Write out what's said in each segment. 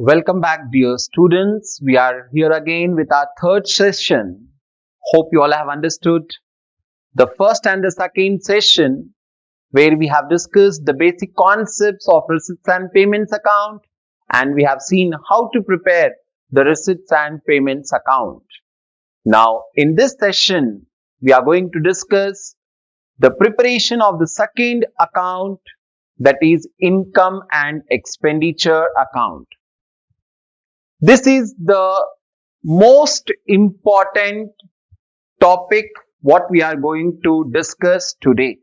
Welcome back, dear students. We are here again with our third session. Hope you all have understood the first and the second session where we have discussed the basic concepts of receipts and payments account and we have seen how to prepare the receipts and payments account. Now, in this session, we are going to discuss the preparation of the second account, that is income and expenditure account. This is the most important topic what we are going to discuss today.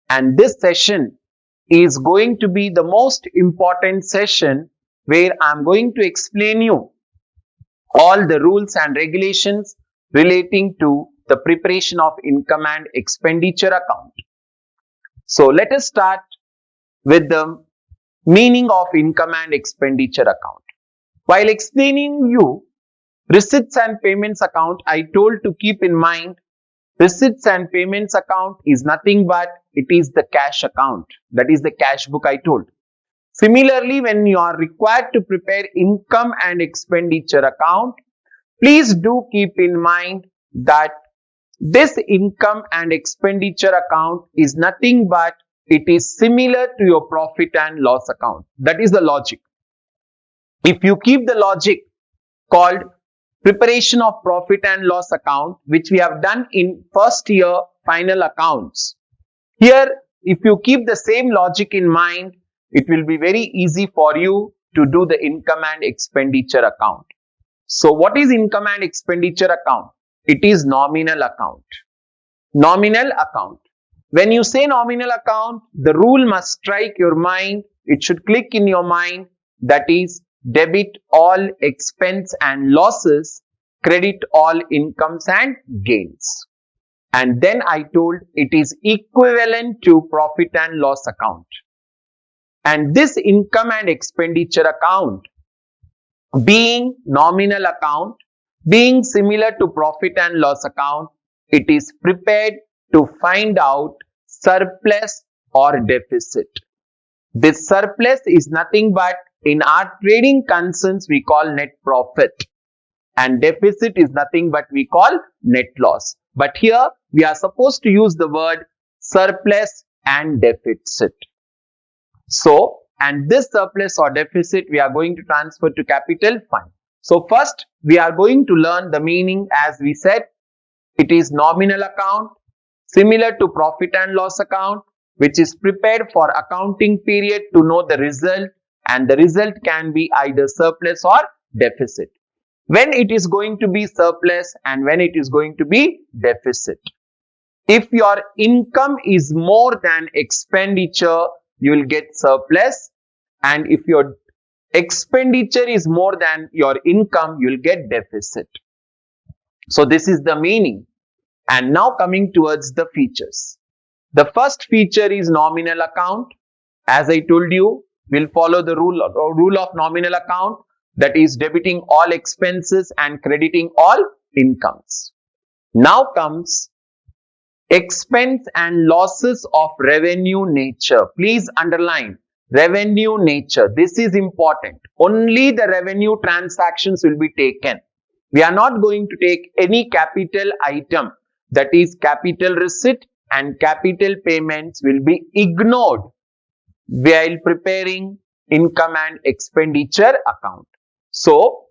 And this session is going to be the most important session where I'm going to explain you all the rules and regulations relating to the preparation of income and expenditure account. So let us start with the meaning of income and expenditure account. While explaining you receipts and payments account, I told to keep in mind receipts and payments account is nothing but it is the cash account. That is the cash book I told. Similarly, when you are required to prepare income and expenditure account, please do keep in mind that this income and expenditure account is nothing but it is similar to your profit and loss account. That is the logic. If you keep the logic called preparation of profit and loss account, which we have done in first year final accounts, here if you keep the same logic in mind, it will be very easy for you to do the income and expenditure account. So what is income and expenditure account? It is nominal account. Nominal account. When you say nominal account, the rule must strike your mind. It should click in your mind, that is debit all expense and losses, credit all incomes and gains. And then I told it is equivalent to profit and loss account. And this income and expenditure account, being nominal account, being similar to profit and loss account, it is prepared to find out surplus or deficit. This surplus is nothing but in our trading concerns we call net profit, and deficit is nothing but we call net loss. But here we are supposed to use the word surplus and deficit. So, and this surplus or deficit we are going to transfer to capital fund. So first we are going to learn the meaning. As we said, it is nominal account, similar to profit and loss account, which is prepared for accounting period to know the result, and the result can be either surplus or deficit. When it is going to be surplus and when it is going to be deficit. If your income is more than expenditure, you will get surplus, and if your expenditure is more than your income, you will get deficit. So this is the meaning. And now coming towards the features. The first feature is nominal account. As I told you, we'll follow the rule of nominal account, that is debiting all expenses and crediting all incomes. Now comes expense and losses of revenue nature. Please underline revenue nature. This is important. Only the revenue transactions will be taken. We are not going to take any capital item, that is capital receipt and capital payments will be ignored while preparing income and expenditure account. So,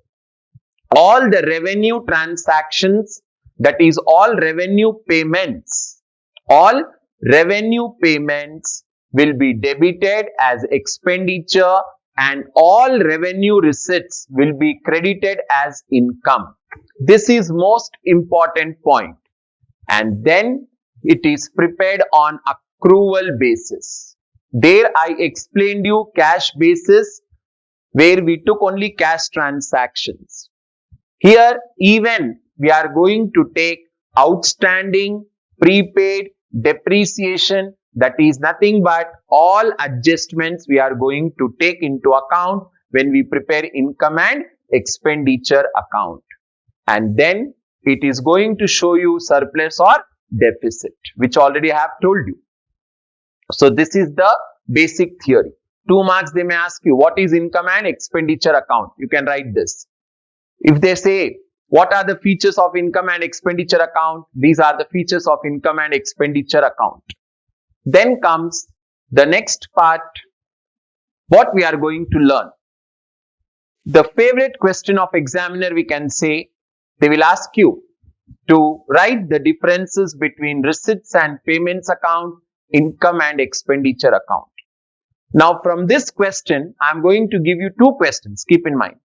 all the revenue transactions, that is all revenue payments will be debited as expenditure, and all revenue receipts will be credited as income. This is most important point. And then it is prepared on accrual basis. There I explained you cash basis, where we took only cash transactions. Here even we are going to take outstanding, prepaid, depreciation, that is nothing but all adjustments we are going to take into account when we prepare income and expenditure account. And then it is going to show you surplus or deficit, which already I have told you. So this is the basic theory. 2 marks they may ask you, what is income and expenditure account? You can write this. If they say, what are the features of income and expenditure account? These are the features of income and expenditure account. Then comes the next part, what we are going to learn. The favorite question of examiner, we can say, they will ask you to write the differences between receipts and payments account, income and expenditure account. Now from this question, I am going to give you 2 questions. Keep in mind.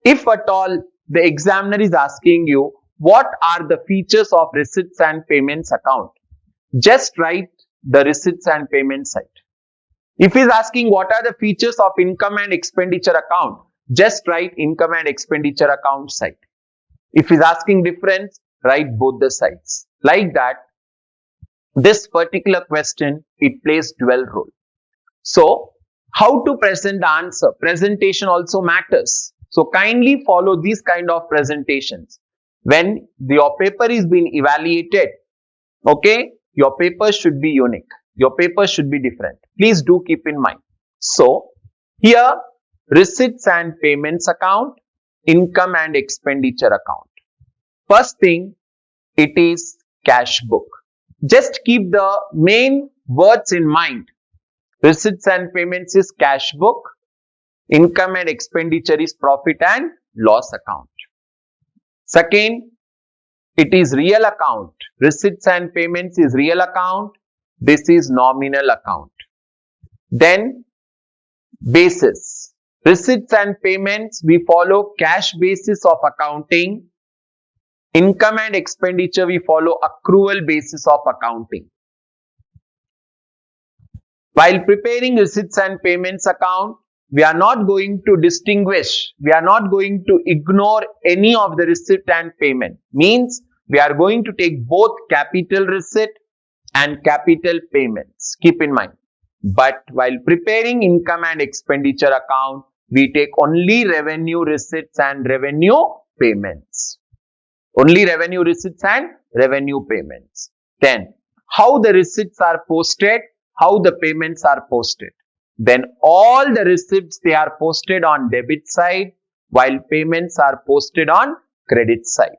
If at all the examiner is asking you, what are the features of receipts and payments account? Just write the receipts and payments side. If he is asking what are the features of income and expenditure account, just write income and expenditure account side. If he is asking difference, write both the sides. Like that, this particular question, it plays dual role. So, how to present the answer? Presentation also matters. So, kindly follow these kind of presentations. When your paper is being evaluated, okay, your paper should be unique. Your paper should be different. Please do keep in mind. So, here, receipts and payments account, income and expenditure account. First thing, it is cash book. Just keep the main words in mind. Receipts and payments is cash book. Income and expenditure is profit and loss account. Second, it is real account. Receipts and payments is real account. This is nominal account. Then, basis. Receipts and payments, we follow cash basis of accounting. Income and expenditure, we follow accrual basis of accounting. While preparing receipts and payments account, we are not going to distinguish, we are not going to ignore any of the receipt and payment. Means, we are going to take both capital receipt and capital payments. Keep in mind. But while preparing income and expenditure account, we take only revenue receipts and revenue payments. Only revenue receipts and revenue payments. Then, how the receipts are posted, how the payments are posted. Then all the receipts, they are posted on debit side, while payments are posted on credit side.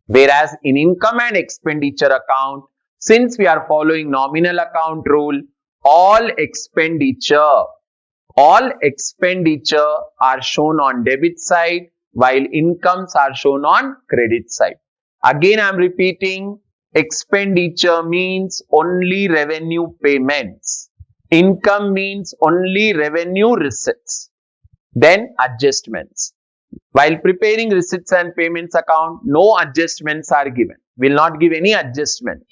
Whereas in income and expenditure account, since we are following nominal account rule, all expenditure are shown on debit side, while incomes are shown on credit side. Again, I am repeating, expenditure means only revenue payments. Income means only revenue receipts. Then adjustments. While preparing receipts and payments account, no adjustments are given. Will not give any adjustment.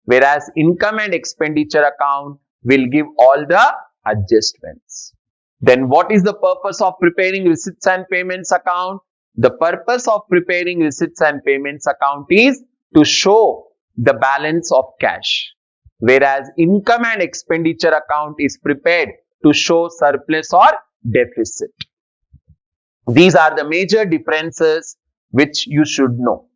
Whereas income and expenditure account will give all the adjustments. Then what is the purpose of preparing receipts and payments account? The purpose of preparing receipts and payments account is to show the balance of cash. Whereas income and expenditure account is prepared to show surplus or deficit. These are the major differences which you should know.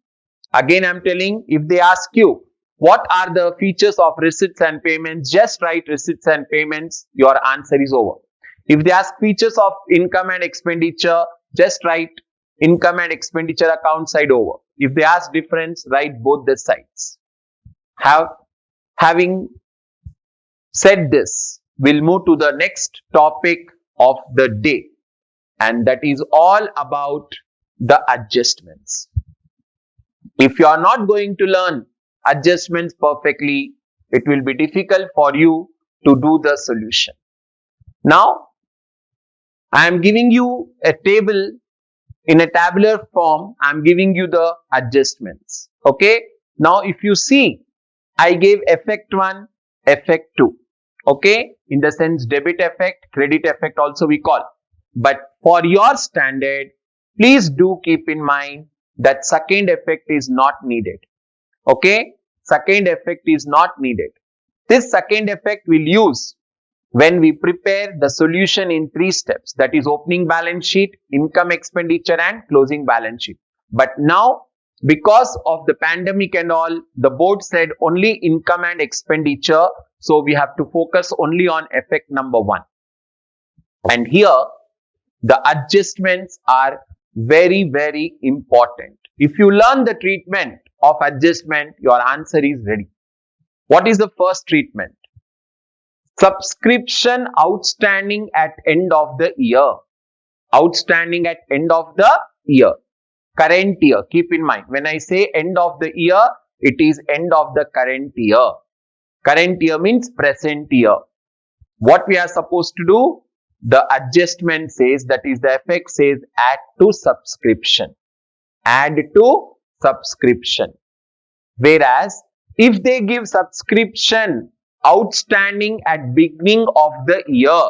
Again, I am telling, if they ask you, what are the features of receipts and payments? Just write receipts and payments, your answer is over. If they ask features of income and expenditure, just write income and expenditure account side over. If they ask difference, write both the sides. Having said this, we'll move to the next topic of the day, and that is all about the adjustments. If you are not going to learn adjustments perfectly, it will be difficult for you to do the solution. Now, I am giving you a table in a tabular form. I am giving you the adjustments. Okay. Now, if you see, I gave effect 1, effect 2. Okay. In the sense debit effect, credit effect also we call. But for your standard, please do keep in mind that second effect is not needed. Okay. Second effect is not needed. This second effect we'll use when we prepare the solution in 3 steps. That is opening balance sheet, income expenditure and closing balance sheet. But now, because of the pandemic and all, the board said only income and expenditure. So we have to focus only on effect number 1. And here the adjustments are very, very important. If you learn the treatment of adjustment, your answer is ready. What is the first treatment? Subscription outstanding at end of the year. Outstanding at end of the year. Current year. Keep in mind, when I say end of the year, it is end of the current year. Current year means present year. What we are supposed to do? The adjustment says, that is the effect says, add to subscription. Add to subscription. Whereas, if they give subscription outstanding at beginning of the year,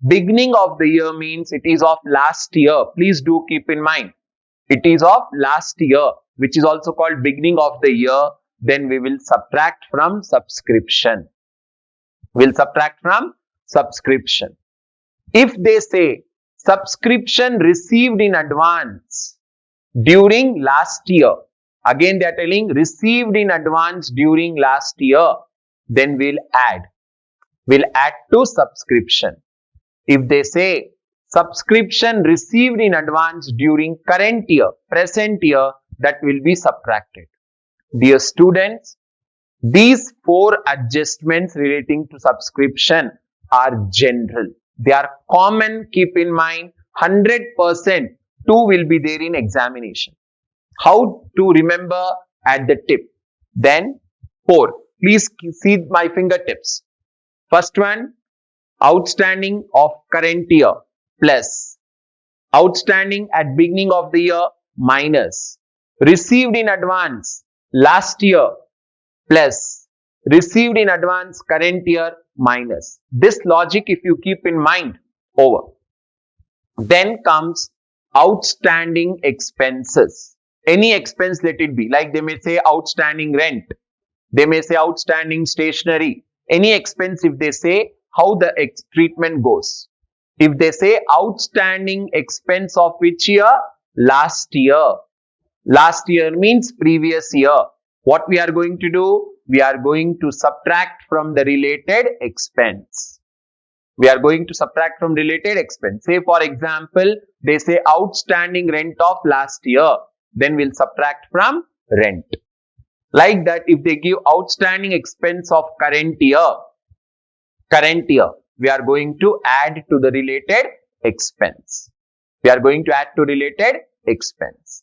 beginning of the year means it is of last year. Please do keep in mind, it is of last year, which is also called beginning of the year. Then we will subtract from subscription. We'll subtract from subscription. If they say subscription received in advance during last year, again they are telling received in advance during last year, then we'll add to subscription. If they say subscription received in advance during current year, present year, that will be subtracted. Dear students, these 4 adjustments relating to subscription are general. They are common. Keep in mind, 100% 2 will be there in examination. How to remember at the tip? Then 4. Please see my fingertips. First one, outstanding of current year plus outstanding at beginning of the year minus received in advance last year plus received in advance current year minus. This logic, if you keep in mind, over. Then comes outstanding expenses. Any expense, let it be. Like they may say outstanding rent. They may say outstanding stationery. Any expense, if they say, how the treatment goes. If they say outstanding expense of which year? Last year. Last year means previous year. What we are going to do? We are going to subtract from the related expense. We are going to subtract from related expense. Say for example, they say outstanding rent of last year. Then we'll subtract from rent. Like that, if they give outstanding expense of current year, we are going to add to the related expense. We are going to add to related expense.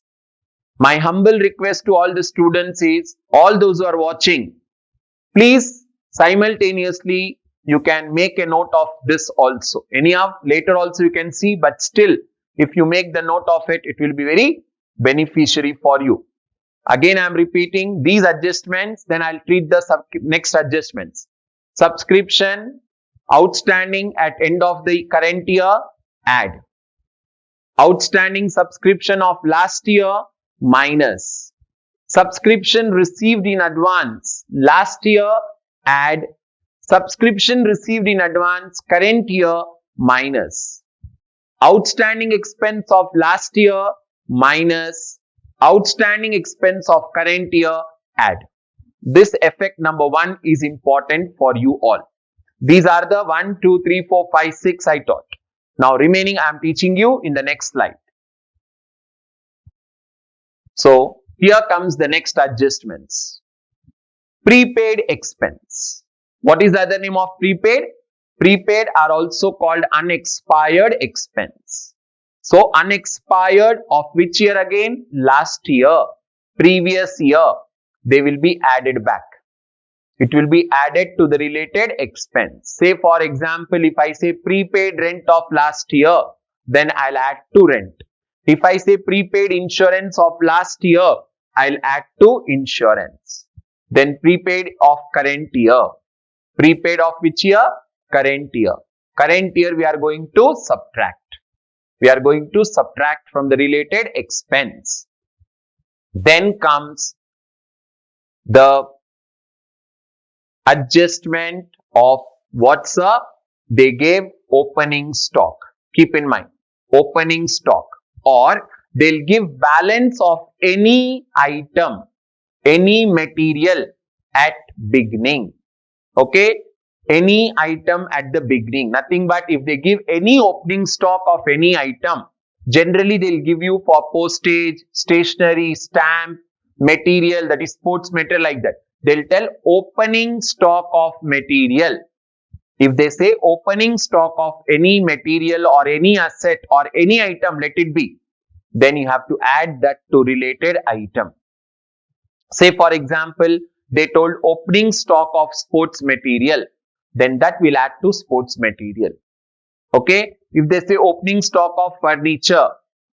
My humble request to all the students is, all those who are watching, please simultaneously you can make a note of this also. Anyhow, later also you can see, but still if you make the note of it, it will be very beneficiary for you. Again, I am repeating these adjustments, then I'll treat the next adjustments. Subscription, outstanding at end of the current year, add. Outstanding subscription of last year, minus. Subscription received in advance, last year, add. Subscription received in advance, current year, minus. Outstanding expense of last year, minus. Outstanding expense of current year, add. This effect number 1 is important for you all. These are the 1, 2, 3, 4, 5, 6 I taught. Now remaining I am teaching you in the next slide. So here comes the next adjustments. Prepaid expense. What is the other name of prepaid? Prepaid are also called unexpired expense. So unexpired of which year again? Last year, previous year. They will be added back. It will be added to the related expense. Say for example, if I say prepaid rent of last year, then I'll add to rent. If I say prepaid insurance of last year, I'll add to insurance. Then prepaid of current year. Prepaid of which year? Current year. Current year we are going to subtract. We are going to subtract from the related expense. Then comes the adjustment of what's up? They gave opening stock. Keep in mind, opening stock, or they'll give balance of any item, any material at beginning. Okay. any item at the beginning. Nothing but if they give any opening stock of any item, generally they'll give you for postage, stationery, stamp, material, that is sports material, like that. They'll tell opening stock of material. If they say opening stock of any material or any asset or any item, let it be, then you have to add that to related item. Say for example, they told opening stock of sports material, then that will add to sports material. Okay. If they say opening stock of furniture,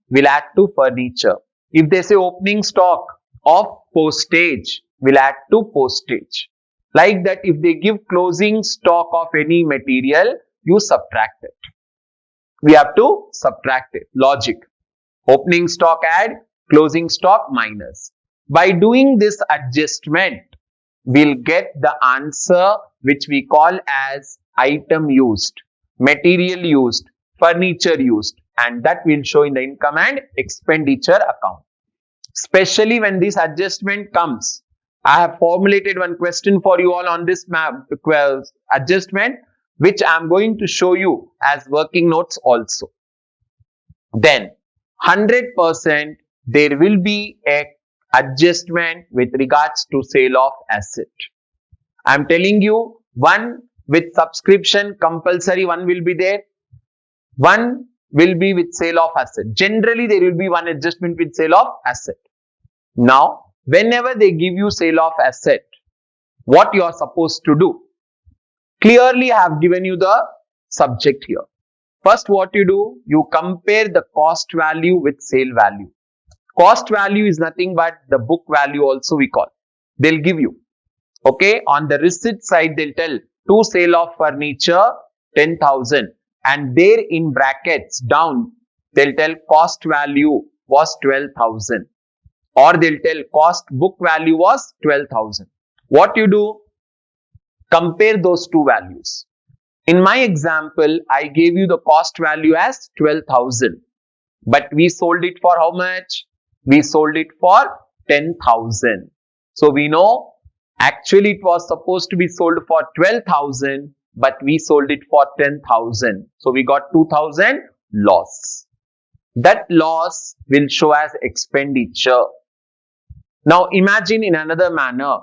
will add to furniture. If they say opening stock of postage, will add to postage. Like that, if they give closing stock of any material, you subtract it. We have to subtract it. Logic. Opening stock add, closing stock minus. By doing this adjustment, we'll get the answer which we call as item used, material used, furniture used, and that will show in the income and expenditure account. Especially when this adjustment comes, I have formulated one question for you all on this adjustment, which I am going to show you as working notes also. Then 100% there will be a adjustment with regards to sale of asset. I am telling you, one with subscription compulsory, one will be there. One will be with sale of asset. Generally, there will be one adjustment with sale of asset. Now, whenever they give you sale of asset, what you are supposed to do? Clearly, I have given you the subject here. First, what you do? You compare the cost value with sale value. Cost value is nothing but the book value also we call. They'll give you. Okay, on the receipt side, they'll tell to sale of furniture 10,000, and there in brackets down, they'll tell cost value was 12,000, or they'll tell cost book value was 12,000. What you do? Compare those two values. In my example, I gave you the cost value as 12,000, but we sold it for how much? We sold it for 10,000. So we know actually it was supposed to be sold for 12,000, but we sold it for 10,000. So we got 2,000 loss. That loss will show as expenditure. Now imagine in another manner.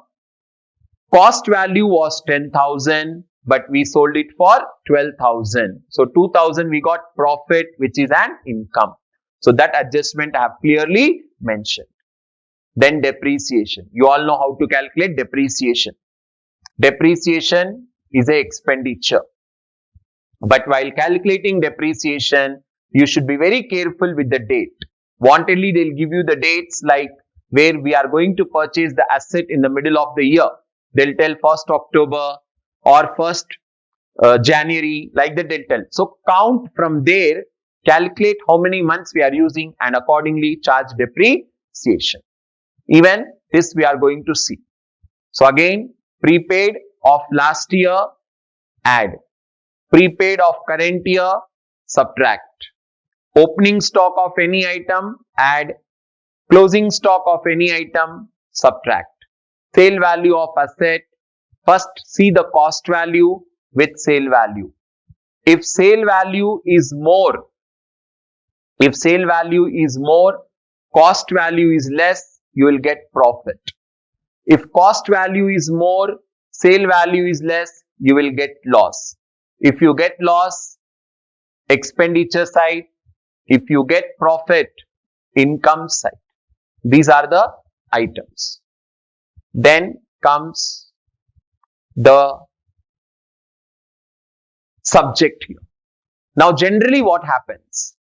Cost value was 10,000, but we sold it for 12,000. So 2,000 we got profit, which is an income. So that adjustment I have clearly mentioned. Then depreciation. You all know how to calculate depreciation. Depreciation is a expenditure. But while calculating depreciation, you should be very careful with the date. Wantedly, they'll give you the dates like where we are going to purchase the asset in the middle of the year. They'll tell 1st October or 1st January, like that they'll tell. So count from there, calculate how many months we are using, and accordingly charge depreciation. Even this we are going to see. So again, prepaid of last year, add. Prepaid of current year, subtract. Opening stock of any item, add. Closing stock of any item, subtract. Sale value of asset, first see the cost value with sale value. If sale value is more, cost value is less, you will get profit. If cost value is more, sale value is less, you will get loss. If you get loss, expenditure side. If you get profit, income side. These are the items. Then comes the subject here. Now generally what happens?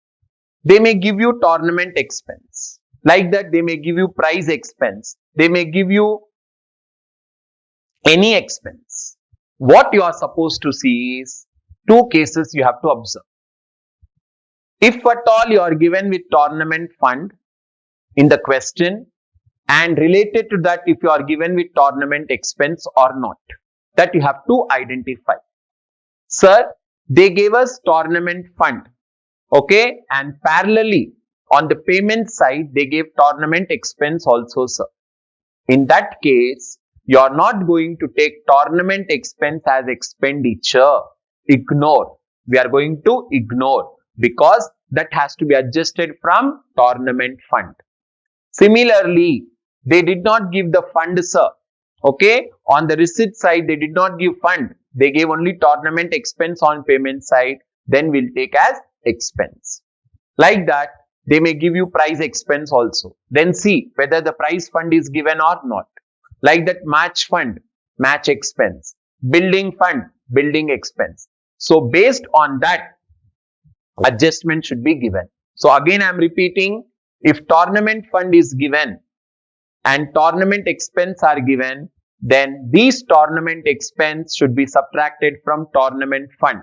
They may give you tournament expense. Like that, they may give you prize expense. They may give you any expense. What you are supposed to see is two cases you have to observe. If at all you are given with tournament fund in the question, and related to that if you are given with tournament expense or not, that you have to identify. Sir, they gave us tournament fund, okay, and parallelly on the payment side they gave tournament expense also, sir. In that case, You are not going to take tournament expense as expenditure. Ignore. We are going to ignore because that has to be adjusted from tournament fund. Similarly, they did not give the fund, sir. Okay, on the receipt side, they did not give fund. They gave only tournament expense on payment side. Then we'll take as expense. Like that, they may give you price expense also. Then see whether the price fund is given or not. Like that, match fund, match expense. Building fund, building expense. So based on that, adjustment should be given. So again, I am repeating, if tournament fund is given and tournament expense are given, then these tournament expense should be subtracted from tournament fund.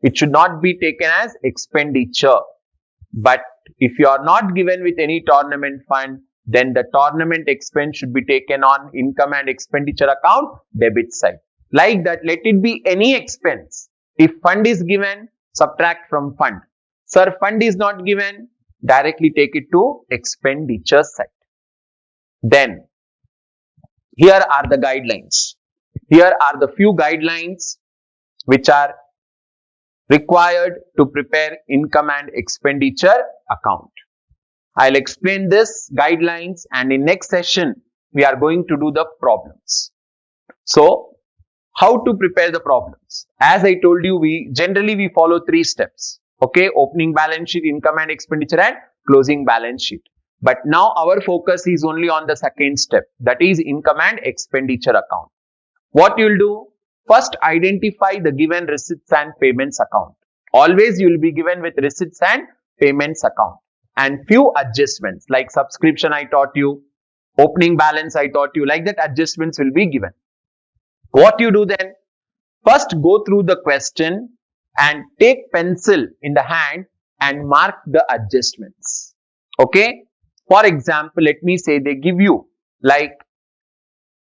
It should not be taken as expenditure. But if you are not given with any tournament fund, then the tournament expense should be taken on income and expenditure account, debit side. Like that, let it be any expense. If fund is given, subtract from fund. Sir, fund is not given, directly take it to expenditure side. Then, here are the guidelines. Here are the few guidelines which are required to prepare income and expenditure account. I'll explain this guidelines, and in next session, we are going to do the problems. So, how to prepare the problems? As I told you, we generally follow 3 steps. Okay, opening balance sheet, income and expenditure, and closing balance sheet. But now our focus is only on the second step, that is income and expenditure account. What you'll do? First, identify the given receipts and payments account. Always you will be given with receipts and payments account. And few adjustments like subscription I taught you, opening balance I taught you, like that adjustments will be given. What you do then? First, go through the question and take pencil in the hand and mark the adjustments. Okay? For example, let me say they give you like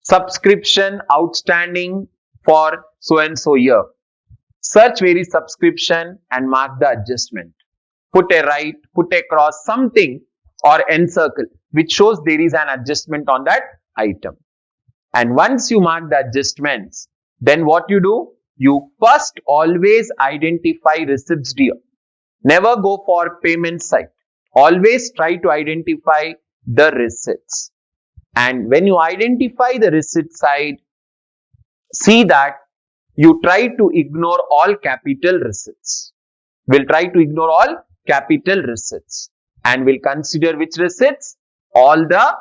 subscription outstanding for so and so year. Search where is subscription and mark the adjustment. Put a right, put a cross, something or encircle which shows there is an adjustment on that item. And once you mark the adjustments, then what you do? You first always identify receipts dear. Never go for payment side. Always try to identify the receipts. And when you identify the receipt side, see that you try to ignore all capital receipts. We'll try to ignore all capital receipts. And we'll consider which receipts? All the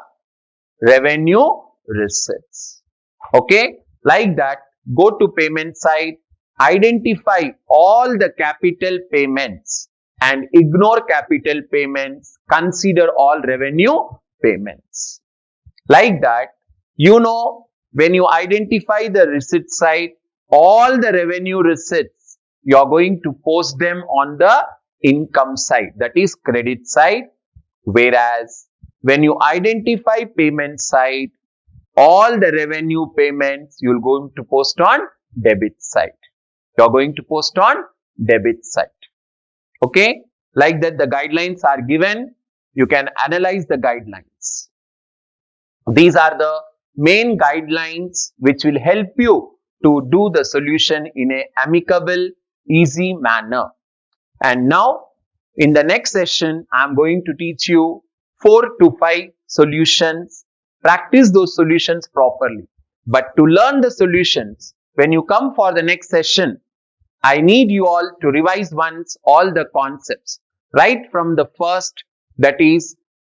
revenue receipts. Okay? Like that, go to payment side, identify all the capital payments and ignore capital payments, consider all revenue payments. Like that, you know, when you identify the receipt side, all the revenue receipts, you are going to post them on the income side, that is credit side. Whereas, when you identify payment side, all the revenue payments, you will going to post on debit side. You are going to post on debit side. Okay, like that the guidelines are given. You can analyze the guidelines. These are the main guidelines which will help you to do the solution in a amicable, easy manner. And now, in the next session, I am going to teach you 4 to 5 solutions. Practice those solutions properly. But to learn the solutions, when you come for the next session, I need you all to revise once all the concepts. Right from the first, that is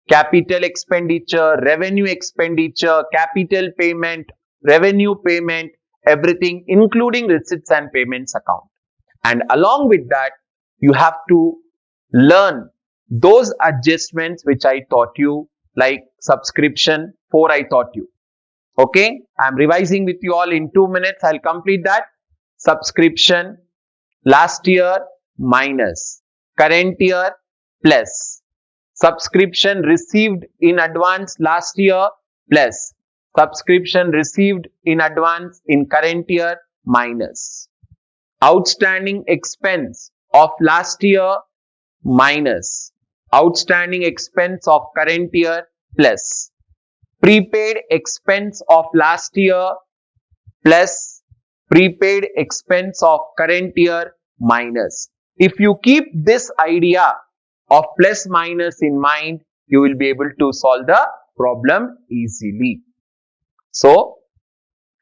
capital expenditure, revenue expenditure, capital payment, revenue payment, everything including receipts and payments account. And along with that, you have to learn those adjustments which I taught you, like subscription, 4 I taught you. Okay, I am revising with you all in 2 minutes. I'll complete that. Subscription, last year minus current year plus subscription received in advance last year plus subscription received in advance in current year minus outstanding expense of last year minus outstanding expense of current year plus prepaid expense of last year plus prepaid expense of current year minus. If you keep this idea of plus minus in mind, you will be able to solve the problem easily. So,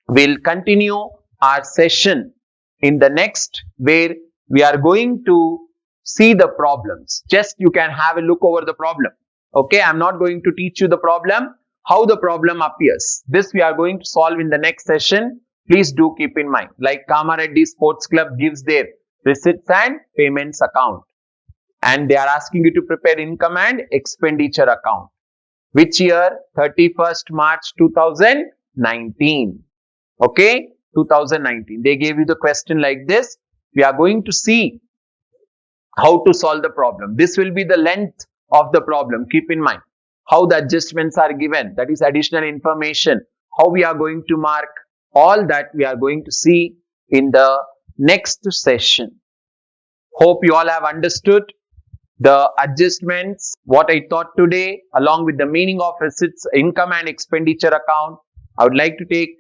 we'll continue our session in the next, where we are going to see the problems. Just you can have a look over the problem. Okay, I'm not going to teach you the problem, how the problem appears. This we are going to solve in the next session. Please do keep in mind. Like Kamareddy Sports Club gives their receipts and payments account, and they are asking you to prepare income and expenditure account. Which year? 31st March 2019. Okay, 2019. They gave you the question like this. We are going to see how to solve the problem. This will be the length of the problem. Keep in mind how the adjustments are given. That is additional information. How we are going to mark. All that we are going to see in the next session. Hope you all have understood the adjustments, what I taught today, along with the meaning of receipts, income and expenditure account. I would like to take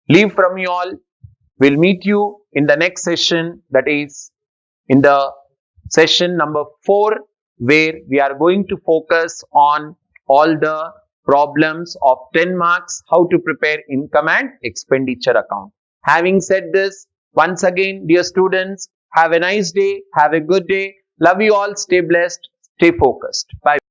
leave from you all. We'll meet you in the next session, that is in the session number 4, where we are going to focus on all the problems of 10 marks, how to prepare income and expenditure account. Having said this, once again, dear students, have a nice day, have a good day. Love you all, stay blessed, stay focused. Bye.